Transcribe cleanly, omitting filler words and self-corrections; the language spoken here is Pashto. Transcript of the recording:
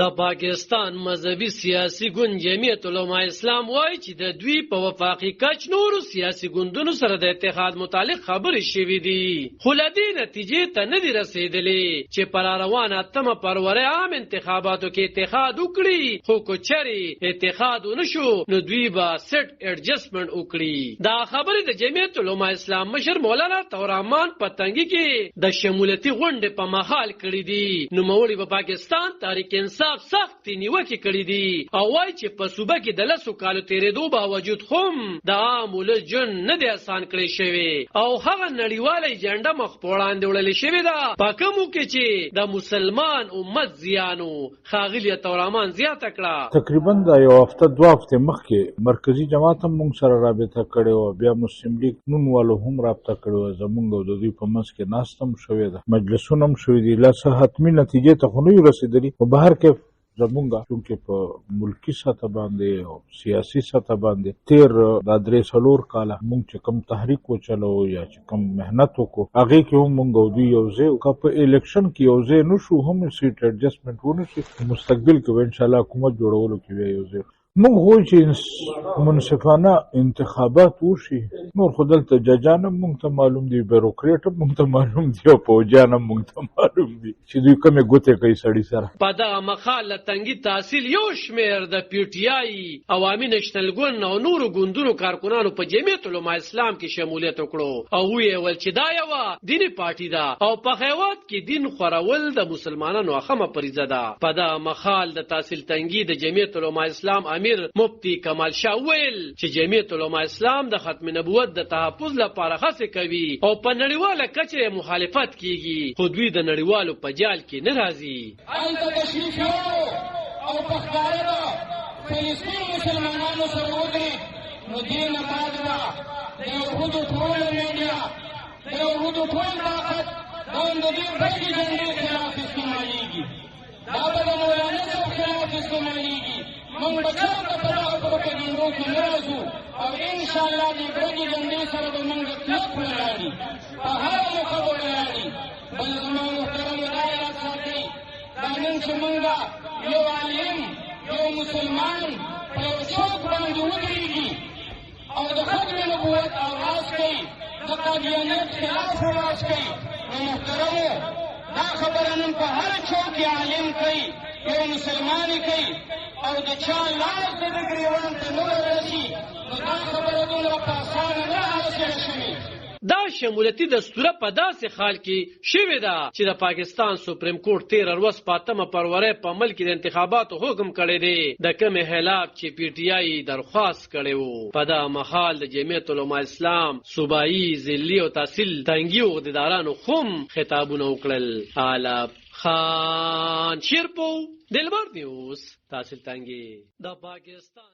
د پاکستان مذهبي سیاسي ګوند جمعیت علماء اسلام وایي چې د دوی په وفاقي کچ نورو سیاسي ګوندونو سره د اتحاد متعلق خبرې شوې دي، خو له دې نتیجې ته نه دي رسېدلې چې پر روانه 8 فروری عام انتخاباتو کې اتحاد وکړي، خو که چېرې اتحاد ونه شو نو دوی به سیټ ایډجسټمنټ وکړي. دا خبرې د جمعیت علماء اسلام مشر مولانا طهرالرحمن په تنګي کې د شمولیتي غونډې په مهال کړې دي. نوموړي په پاکستان تحریک انصاف سخت نیوکې کړې دي او وایي چې په صوبه کې د 10 کالو تیرېدو باوجود هم د عام ولس ژوند نه دی اسان کړی شوی او هغه نړیواله ایجنډه مخ په وړاندې وړلې شوې ده په کومو کې چې د مسلمان امت زیانو. ښاغلي طهرالرحمن زیاته کړه تقریبا د یو هفته 2 هفتې مخکې مرکزی جماعت هم موږ سره رابطه کړې وه، بیا مسلم لیگ نون والو هم رابطه کړې وه، زموږ او د دوی په منځ کې ناسته هم شوې ده، مجلسونه هم شوي دي، لا څه حتمي نتیجې ته خو نه یو رسېدلي. په بهر کې زمونږ چونکې په ملکی سطح باندې او سیاسي سطح باندې تیر دا 3-4 کاله مونږ چې کم تحریک وچلو یا چې کم محنت وکړو هغې کې هم مونږ او دوی یو ځای که په الیکشن کې یو ځای نه شو هم سیټ ایډجسټمنټ ونه شي، مستقبل کې به انشاءالله حکومت جوړولو کې بیا یو ځای مونږ غواړو چې منصفانه انتخابات وشي. نور خو دلته ججان هم مونږ ته معلوم دي، بیروکریټ هم مونږ ته معلوم دي او پوجان هم مونږ ته معلوم دي چې دوی کومې ګوتې کوي سړي سره. په دغه مخال له تنګي تحصیل یو شمېر د پی ټي آی، عوامي نېشنل ګوند او نورو ګوندونو کارکنانو په جمعیت علماء اسلام کې شمولیت وکړو او ویې ویل چې دا یوه دیني پارټي ده او په هېواد کې دین خورول د مسلمانانو اخمه فریضه ده. په دغه مخال د تحصیل تنګي د جمعیت علماء اسلام امیر مفتی کمال شاه ویل چې جمعیت علماء اسلام د ختم نبوت د تحفظ لپاره هڅې کوي او په نړیواله کچه مخالفت کیږي، خو دوی د نړیوالو په جال کې نه راځي. هلته تشریف یوړو او په ښکاره به فلسطین مسلمانانو سره ودرېد، نو دې نه بعد به د یهودو ټوله میډیا، د یهودو ټول طاقت دا هم د دې بلې جنډې خلاف استعمالېږي، دا به د مولانا صاحب خلاف استعمالېږي. موږ به چېرته په دغه پروپاګنډو کې نه راځو او انشاءالله دې بلې جنډې سره به موږ کلک ولاړي، په هره موقع به ولاړي. بل زما محترمو دا یاد ساتئ دا نن چې موږ یو عالم یو مسلمان په یو چوک باندې ودرېږي او د ختم نبوت آواز کوي، د قادیانیت خلاف آواز کوي، نو محترمو دا خبره نن په هر چوک کې عالم کوي، یو مسلمان کوي او د چا لاس د ده ګریوان ته نه ورسي، نو دا خبره دومره په اسانه نه حاصله شوي. دا شمولیتي دستوره په داسې حال کې شوې ده چې د پاکستان سپریم کورټ 13 ورځ په 8 فروری په ملک کې د انتخاباتو حکم کړی دی، د کومې خلاف چې پی ټي آی درخواست کړی و. په دغه مهال د جمعیت علماء اسلام صوبایي، ضلعي او تحصیل تنګي عهدیدارانو هم خطابونه وکړل. علب خان شیرپو، دلبر نیوز، تحصیل تنګي د پاکستان.